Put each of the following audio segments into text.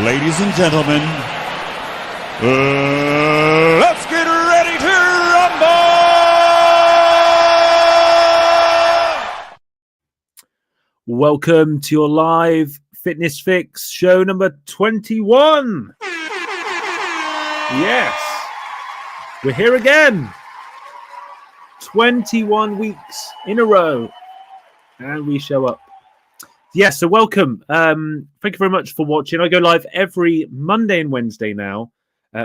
Ladies and gentlemen, let's get ready to rumble! Welcome to your live Fitness Fix show number 21. Yes, we're here again. 21 weeks in a row, and we show up. Yes, so welcome. Thank you very much for watching. I go live every Monday and Wednesday now.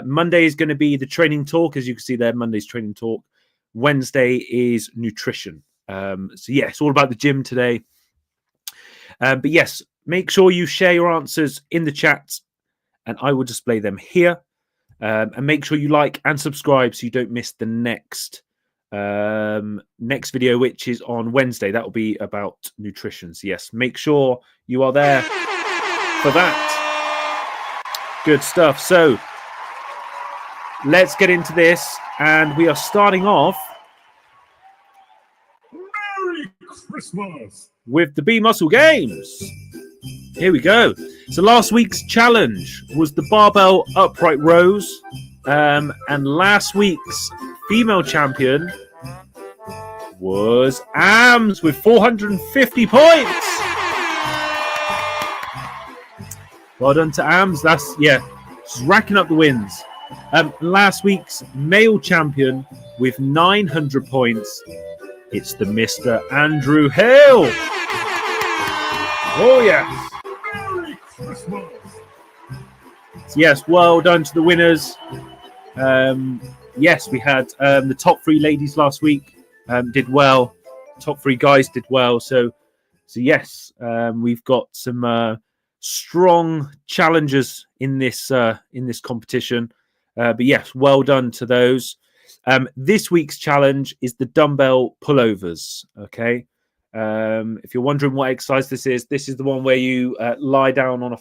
Monday is going to be the training talk, as you can see there. Monday's training talk. Wednesday is nutrition. So yeah, it's all about the gym today. But yes, make sure you share your answers in the chat, and I will display them here. And make sure you like and subscribe so you don't miss the next video, which is on Wednesday. That will be about nutrition. So yes, make sure you are there for that. Good stuff. So let's get into this, and we are starting off Merry Christmas with the B Muscle Games. Here we go. So last week's challenge was the barbell upright rows, and last week's female champion was Ams with 450 points. Well done to Ams. That's, yeah, she's racking up the wins. Last week's male champion with 900 points, it's the Mr. Andrew Hill. Oh, yes. Merry Christmas. Yes, well done to the winners. Yes, we had the top three ladies last week did well. Top three guys did well. So yes, we've got some strong challengers in this competition. But yes, well done to those. This week's challenge is the dumbbell pullovers. Okay. If you're wondering what exercise this is the one where you lie down on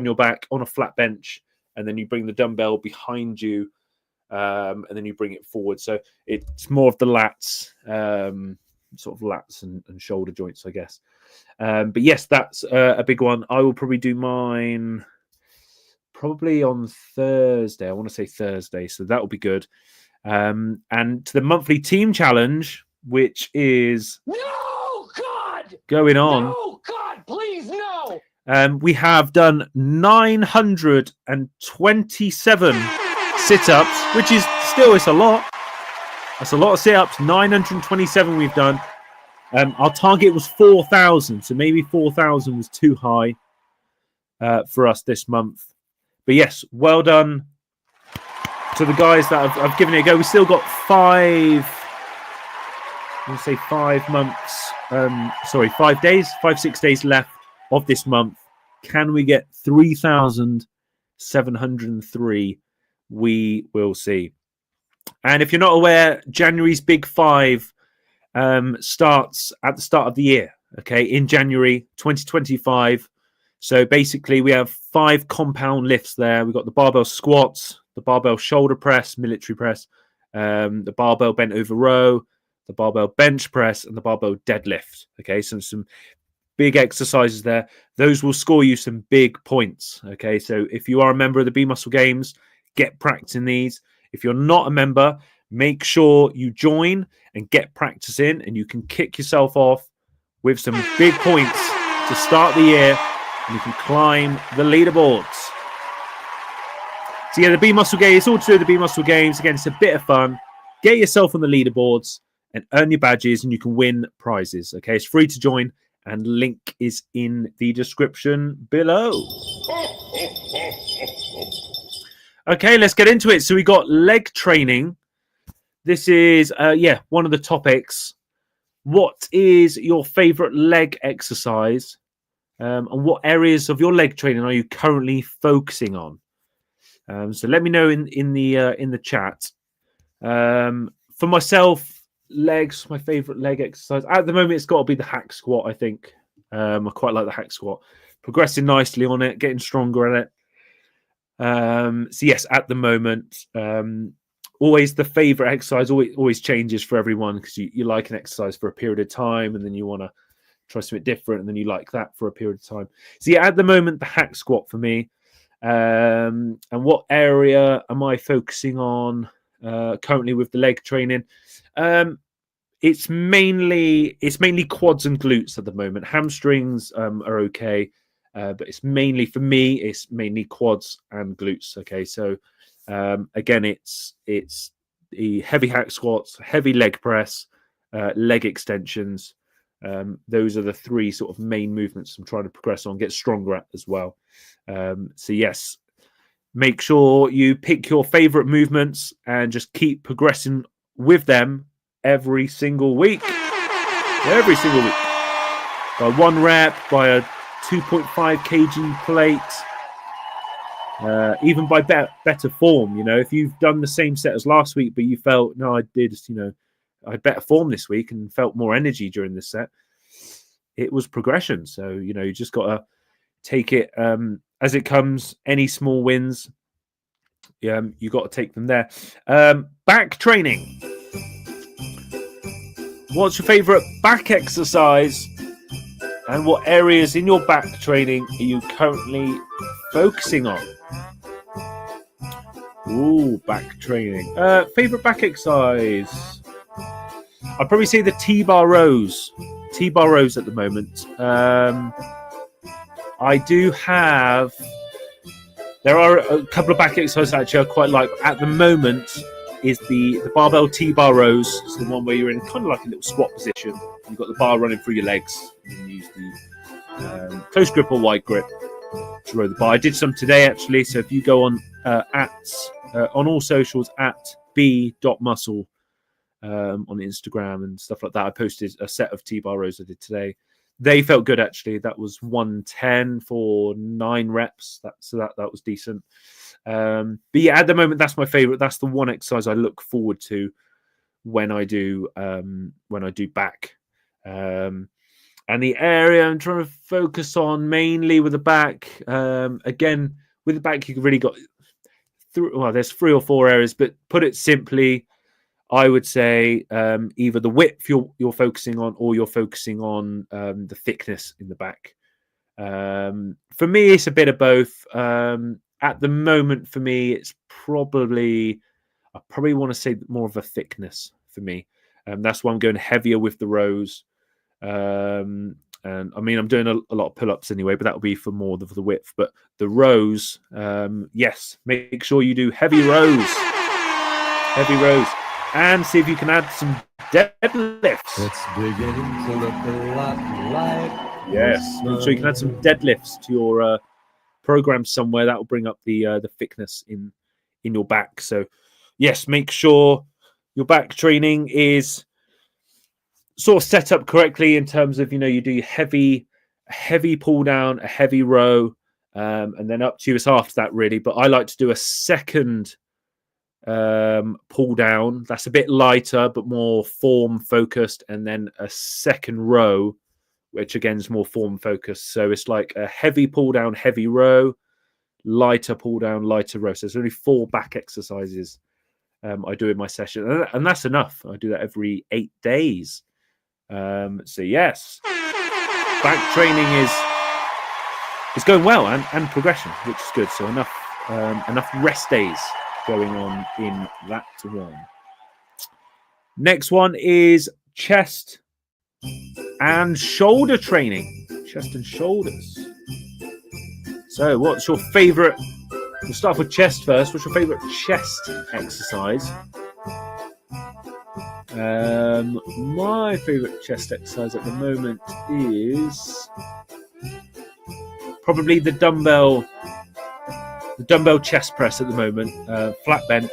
your back on a flat bench, and then you bring the dumbbell behind you, and then you bring it forward. So it's more of the lats, sort of lats and shoulder joints, I guess. But yes, that's a big one. I will probably do mine probably on Thursday. I want to say Thursday, so that will be good. And to the monthly team challenge, which is going on. No, God, please, no. We have done 927 sit-ups, which is still, it's a lot. That's a lot of sit-ups. 927 we've done. Our target was 4,000, so maybe 4,000 was too high for us this month. But yes, well done to the guys that have given it a go. We still got 5 6 days left of this month. Can we get 3,703? We will see. And if you're not aware, January's Big 5 starts at the start of the year, okay, in January 2025. So basically, we have 5 compound lifts there. We've got the barbell squats, the barbell shoulder press, military press, the barbell bent over row, the barbell bench press, and the barbell deadlift. Okay, so some big exercises there. Those will score you some big points. Okay, so if you are a member of the B Muscle Games, get practicing these. If you're not a member, make sure you join and get practice in, and you can kick yourself off with some big points to start the year, and you can climb the leaderboards. So yeah, the B Muscle Games, it's all to do with the B Muscle Games. Again, it's a bit of fun. Get yourself on the leaderboards and earn your badges, and you can win prizes. Okay, it's free to join, and link is in the description below. Okay, let's get into it. So we got leg training. This is, one of the topics. What is your favorite leg exercise? And what areas of your leg training are you currently focusing on? So let me know in the chat. For myself, legs, my favorite leg exercise at the moment, it's got to be the hack squat. I think I quite like the hack squat. Progressing nicely on it, getting stronger at it. So yes, at the moment, always the favorite exercise always changes for everyone, because you like an exercise for a period of time, and then you want to try something different, and then you like that for a period of time. So yeah, at the moment, the hack squat for me. And what area am I focusing on currently with the leg training? It's mainly quads and glutes at the moment. Hamstrings are okay, but it's mainly, for me, it's mainly quads and glutes. Okay, so again, it's the heavy hack squats, heavy leg press, leg extensions. Those are the three sort of main movements I'm trying to progress on, get stronger at as well. So yes, make sure you pick your favorite movements and just keep progressing with them every single week. Every single week. By 1 rep, by a 2.5 kg plate, even by better form. You know, if you've done the same set as last week, but you felt, no, I had better form this week and felt more energy during this set, it was progression. So, you know, you just got to take it as it comes. Any small wins, you got to take them there. Back training. What's your favorite back exercise, and what areas in your back training are you currently focusing on? Ooh, back training. Favorite back exercise? I'd probably say the T-bar rows. T-bar rows at the moment. I do have. There are a couple of back exercises actually I quite like. At the moment, is the barbell T-bar rows. It's the one where you're in kind of like a little squat position. You've got the bar running through your legs. You use the close grip or wide grip to row the bar. I did some today actually. So if you go on on all socials at b.muscle on Instagram and stuff like that, I posted a set of T-bar rows I did today. They felt good actually. That was 110 for 9 reps. That was decent. But yeah, at the moment, that's my favorite. That's the one exercise I look forward to when I do back. And the area I'm trying to focus on mainly with the back. Again, with the back, you've really got there's 3 or 4 areas, but put it simply, I would say either the width you're focusing on, or you're focusing on the thickness in the back. For me, it's a bit of both. At the moment, for me, it's I probably want to say more of a thickness for me. That's why I'm going heavier with the rows. And I mean, I'm doing a lot of pull-ups anyway, but that'll be for more of the width. But the rows, yes, make sure you do heavy rows. Heavy rows. And see if you can add some deadlifts. It's beginning to look a lot like yes. Make sure you can add some deadlifts to your program somewhere. That will bring up the thickness in your back. So yes, make sure your back training is sort of set up correctly in terms of, you do your heavy pull down, a heavy row, and then up to you is after that really. But I like to do a second pull down that's a bit lighter but more form focused, and then a second row which again is more form focused. So it's like a heavy pull down, heavy row, lighter pull down, lighter row. So there's only 4 back exercises I do in my session, and that's enough. I do that every 8 days. So yes, back training is going well, and progression, which is good. So enough rest days going on in that one. Next one is chest and shoulder training. Chest and shoulders. So what's your favorite? We'll start with chest first. What's your favorite chest exercise? My favorite chest exercise at the moment is probably the dumbbell chest press at the moment, flat bench.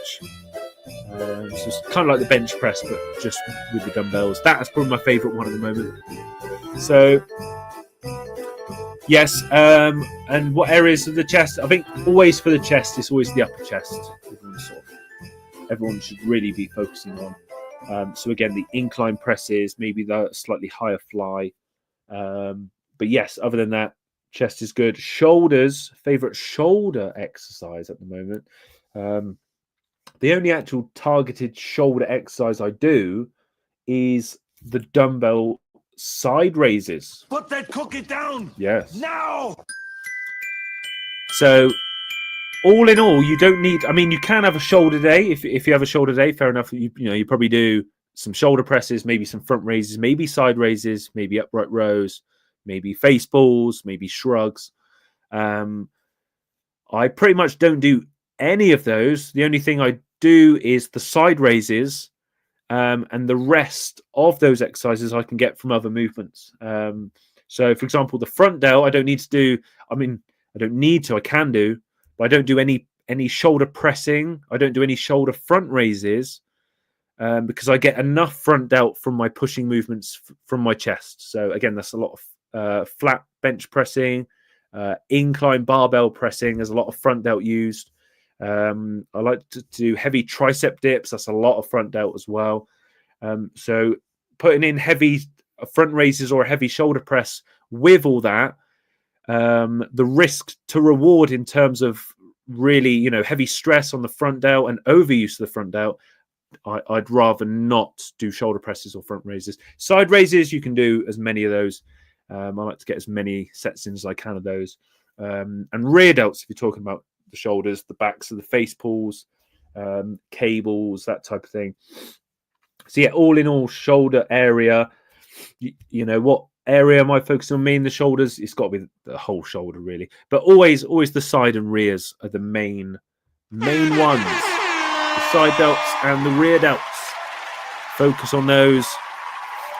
So it's kind of like the bench press, but just with the dumbbells. That's probably my favourite one at the moment. So, yes, and what areas of the chest? I think always for the chest, it's always the upper chest. Everyone should really be focusing on. So again, the incline presses, maybe the slightly higher fly. But yes, other than that, chest is good. Shoulders, favorite shoulder exercise at the moment. The only actual targeted shoulder exercise I do is the dumbbell side raises. Put that cookie down. Yes. Now. So all in all, you don't need. I mean, you can have a shoulder day if you have a shoulder day. Fair enough. You probably do some shoulder presses, maybe some front raises, maybe side raises, maybe upright rows, maybe face balls, maybe shrugs. I pretty much don't do any of those. The only thing I do is the side raises, and the rest of those exercises I can get from other movements. So, for example, the front delt, I don't need to do. I mean, I don't need to. I can do, but I don't do any shoulder pressing. I don't do any shoulder front raises because I get enough front delt from my pushing movements from my chest. So again, that's a lot of flat bench pressing, incline barbell pressing. There's a lot of front delt used. I like to do heavy tricep dips. That's a lot of front delt as well. So putting in heavy front raises or a heavy shoulder press with all that, the risk to reward in terms of really, heavy stress on the front delt and overuse of the front delt, I'd rather not do shoulder presses or front raises. Side raises, you can do as many of those. I like to get as many sets in as I can of those. And rear delts, if you're talking about the shoulders, the backs of the face pulls, cables, that type of thing. So yeah, all in all, shoulder area. What area am I focusing on? Me and the shoulders. It's got to be the whole shoulder, really. But always the side and rears are the main ones. The side delts and the rear delts. Focus on those,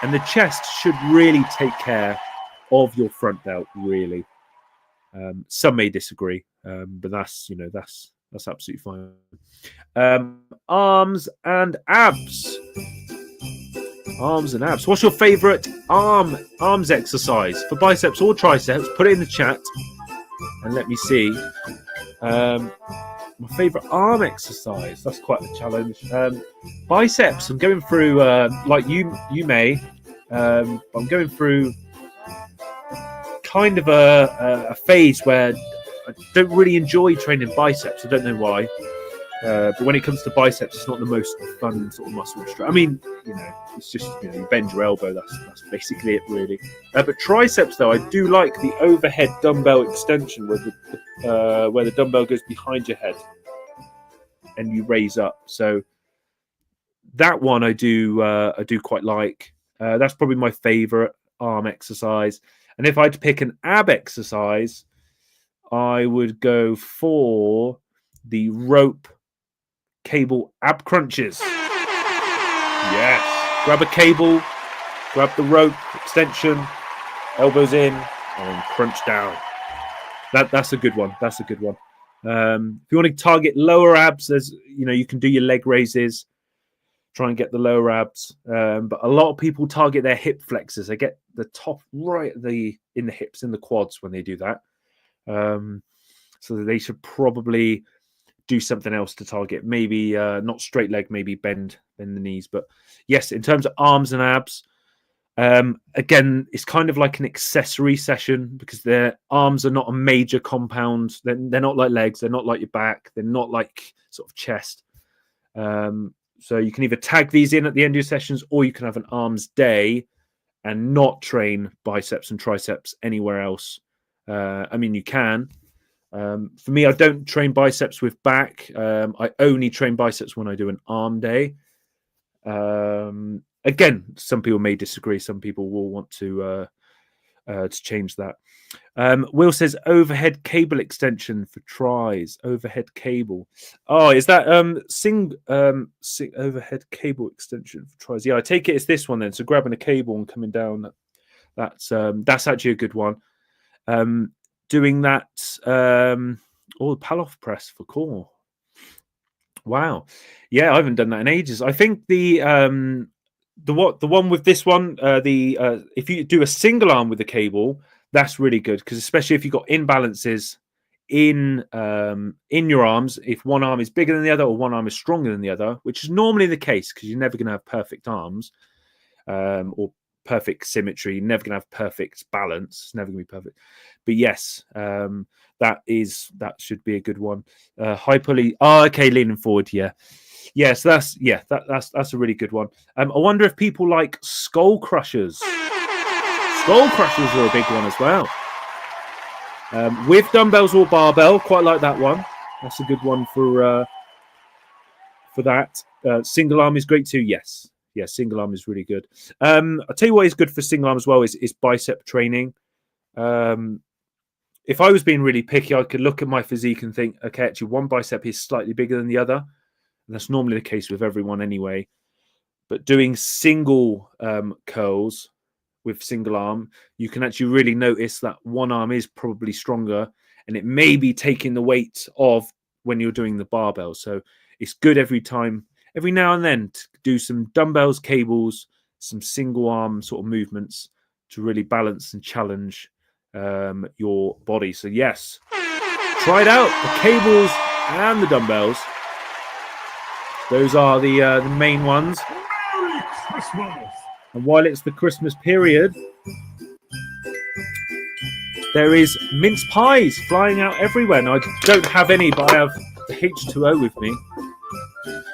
and the chest should really take care of your front delt. Really, some may disagree, but that's absolutely fine. Arms and abs. Arms and abs. What's your favorite arms exercise for biceps or triceps? Put it in the chat and let me see. My favorite arm exercise. That's quite a challenge. Biceps. I'm going through like you may. I'm going through kind of a phase where I don't really enjoy training biceps. I don't know why. But when it comes to biceps, it's not the most fun sort of muscle strength. I mean, it's just you bend your elbow. That's basically it, really. But triceps, though, I do like the overhead dumbbell extension, where the dumbbell goes behind your head and you raise up. So that one I do quite like. That's probably my favorite arm exercise. And if I had to pick an ab exercise, I would go for the rope cable ab crunches. Yes. Grab a cable, grab the rope extension, elbows in, and crunch down. That's a good one. If you want to target lower abs, you can do your leg raises, try and get the lower abs. But a lot of people target their hip flexors. They get the top right in the hips, in the quads when they do that. So they should probably do something else to target. Maybe not straight leg, maybe bend the knees. But yes, in terms of arms and abs, again, it's kind of like an accessory session because their arms are not a major compound. They're not like legs. They're not like your back. They're not like sort of chest. So you can either tag these in at the end of your sessions, or you can have an arms day and not train biceps and triceps anywhere else. I mean, you can. For me, I don't train biceps with back. I only train biceps when I do an arm day. Again, some people may disagree. Some people will want to change that. Will says overhead cable extension for tries. Overhead cable. Oh, is that overhead cable extension for tries? Yeah, I take it it's this one then. So grabbing a cable and coming down. That's actually a good one. Doing that, the Palloff press for core. Wow, yeah, I haven't done that in ages. I think the one with this one, if you do a single arm with the cable, that's really good because especially if you've got imbalances in your arms, if one arm is bigger than the other or one arm is stronger than the other, which is normally the case because you're never going to have perfect arms or perfect symmetry. You're never going to have perfect balance. It's never going to be perfect. But yes, that should be a good one. High pulley. Oh, okay, leaning forward. Yeah. Yes, that's a really good one. I wonder if people like skull crushers. Skull crushers are a big one as well. With dumbbells or barbell, quite like that one. That's a good one for that. Single arm is great too. Yes, single arm is really good. I'll tell you what is good for single arm as well is bicep training. If I was being really picky, I could look at my physique and think, okay, actually one bicep is slightly bigger than the other. And that's normally the case with everyone anyway. But doing single curls with single arm, you can actually really notice that one arm is probably stronger, and it may be taking the weight of when you're doing the barbell. So it's good every now and then, to do some dumbbells, cables, some single arm sort of movements to really balance and challenge your body. So yes, try it out, the cables and the dumbbells. Those are the main ones. Merry Christmas! And while it's the Christmas period, there is mince pies flying out everywhere. Now, I don't have any, but I have the H2O with me.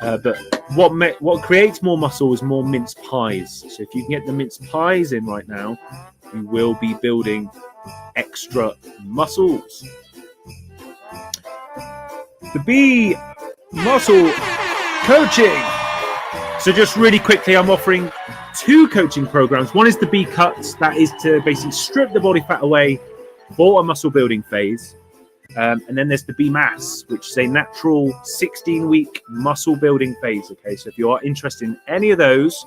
But what creates more muscle is more mince pies. So if you can get the mince pies in right now, you will be building extra muscles. The B muscle coaching. So just really quickly, I'm offering 2 coaching programs. One is the B cuts, that is to basically strip the body fat away for a muscle building phase. And then there's the B mass, which is a natural 16-week muscle building phase. Okay, so if you are interested in any of those,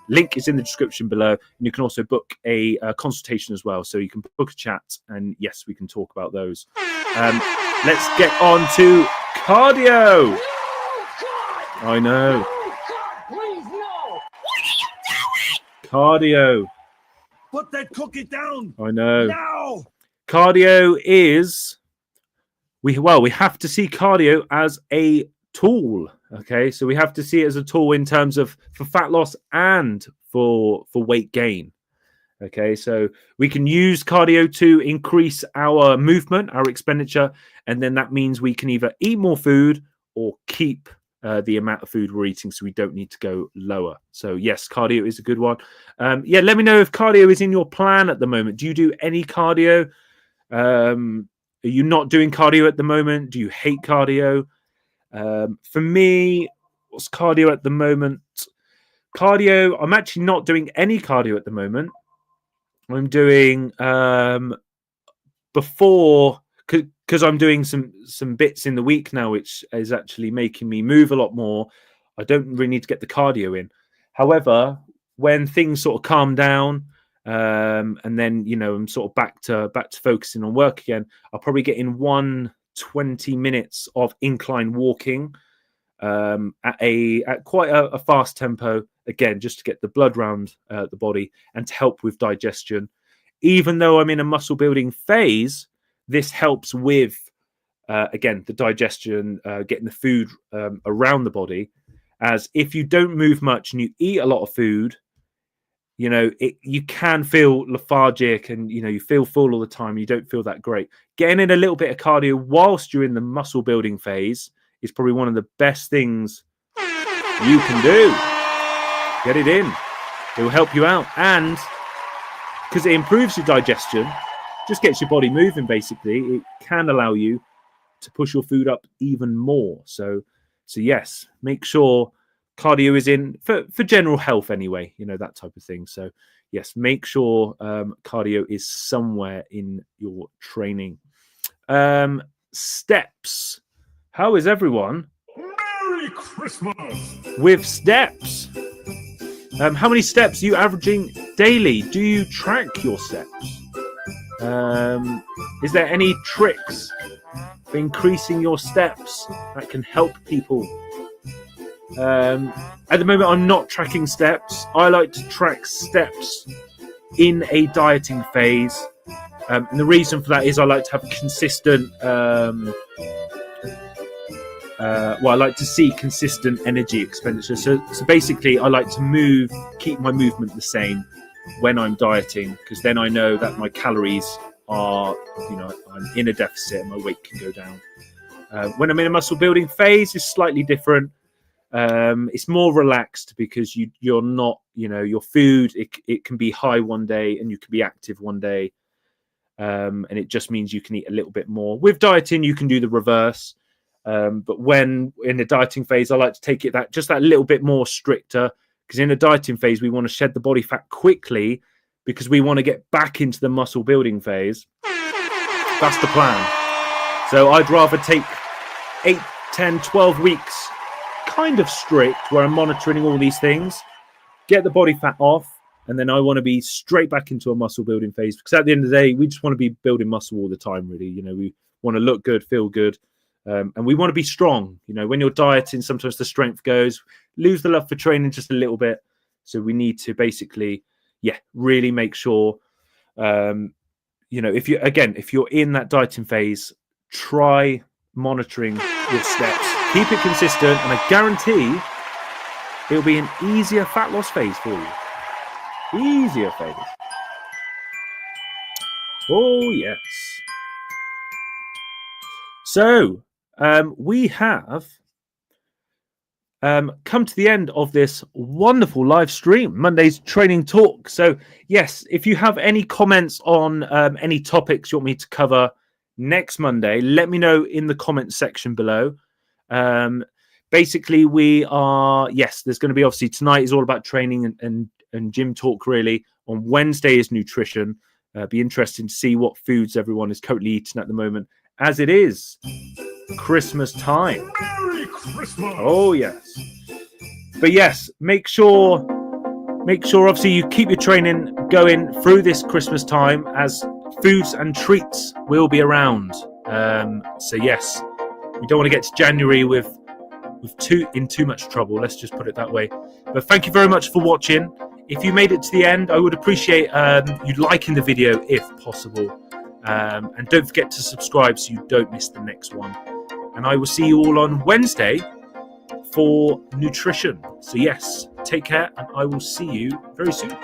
link is in the description below. And you can also book a consultation as well. So you can book a chat, and yes, we can talk about those. Let's get on to cardio. No, God! I know. No, God, please, no! Cardio. Put that cookie down I know. now. Cardio is we have to see cardio as a tool. Okay, so we have to see it as a tool in terms of for fat loss and for weight gain. Okay, so we can use cardio to increase our movement, our expenditure, and then that means we can either eat more food or keep the amount of food we're eating, so we don't need to go lower. So yes, cardio is a good one. Let me know if cardio is in your plan at the moment. Do you do any cardio? Are you not doing cardio at the moment? Do you hate cardio? For me, what's cardio at the moment? Cardio, I'm actually not doing any cardio at the moment. I'm doing before, because I'm doing some bits in the week now, which is actually making me move a lot more. I don't really need to get the cardio in. However, when things sort of calm down, and then I'm sort of back to focusing on work again, I'll probably get in 20 minutes of incline walking at quite a fast tempo, again, just to get the blood round the body and to help with digestion. Even though I'm in a muscle building phase, this helps with again the digestion, getting the food around the body. As if you don't move much and you eat a lot of food, you can feel lethargic and you feel full all the time. You don't feel that great. Getting in a little bit of cardio whilst you're in the muscle building phase is probably one of the best things you can do. Get it in. It will help you out. And because it improves your digestion, just gets your body moving, basically, it can allow you to push your food up even more. So yes, make sure cardio is in for general health anyway, that type of thing. So yes, make sure cardio is somewhere in your training. Steps. How is everyone? Merry Christmas! With steps. How many steps are you averaging daily? Do you track your steps? Is there any tricks for increasing your steps that can help people? At the moment, I'm not tracking steps. I like to track steps in a dieting phase. And the reason for that is I like to have consistent I like to see consistent energy expenditure. So basically, I like to keep my movement the same when I'm dieting, because then I know that my calories are, I'm in a deficit and my weight can go down. When I'm in a muscle building phase, it's slightly different. It's more relaxed because you're not, your food, it can be high one day and you can be active one day. And it just means you can eat a little bit more. With dieting, you can do the reverse. But when in the dieting phase, I like to take it that little bit more stricter, because in the dieting phase, we want to shed the body fat quickly because we want to get back into the muscle building phase. That's the plan. So I'd rather take 8, 10, 12 weeks kind of strict where I'm monitoring all these things, get the body fat off, and then I want to be straight back into a muscle building phase, because at the end of the day, we just want to be building muscle all the time, really. You know, we want to look good, feel good, and we want to be strong. You know, when you're dieting, sometimes the strength goes, lose the love for training just a little bit. So we need to basically, really make sure, you know, if you're in that dieting phase, try monitoring your steps, keep it consistent, and I guarantee it'll be an easier fat loss phase for you. Easier phase. Oh, yes. So, we have come to the end of this wonderful live stream, Monday's Training Talk. So, yes, if you have any comments on any topics you want me to cover next Monday, let me know in the comments section below. Basically, there's going to be, obviously, tonight is all about training and gym talk, really. On Wednesday is nutrition. Be interesting to see what foods everyone is currently eating at the moment, as it is Christmas time. Merry Christmas! Oh, yes. But yes, make sure obviously you keep your training going through this Christmas time, as foods and treats will be around. So yes, we don't want to get to January with too much trouble. Let's just put it that way. But thank you very much for watching. If you made it to the end, I would appreciate you liking the video if possible. And don't forget to subscribe so you don't miss the next one. And I will see you all on Wednesday for nutrition. So yes, take care, and I will see you very soon.